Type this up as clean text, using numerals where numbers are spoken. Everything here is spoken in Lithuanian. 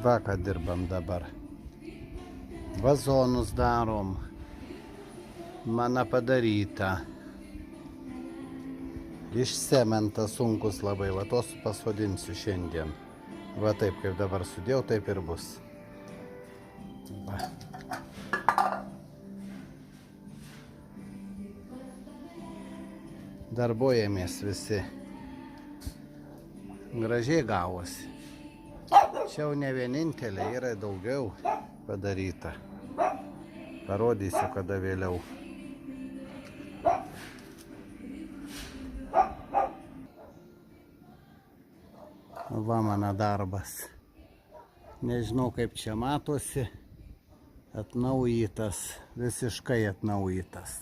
Va, ką dirbam dabar. Vazonus darom. Mana padaryta. Iš cemento sunkus labai. Va, tos pasodinsiu šiandien. Va, taip kaip dabar sudėjau, taip ir bus. Va. Darbuojamės visi. Gražiai gavosi. Čia jau ne vienintelė, yra daugiau padaryta. Parodysiu kada vėliau. Va mano darbas. Nežinau kaip čia matosi. Atnaujitas, visiškai atnaujitas.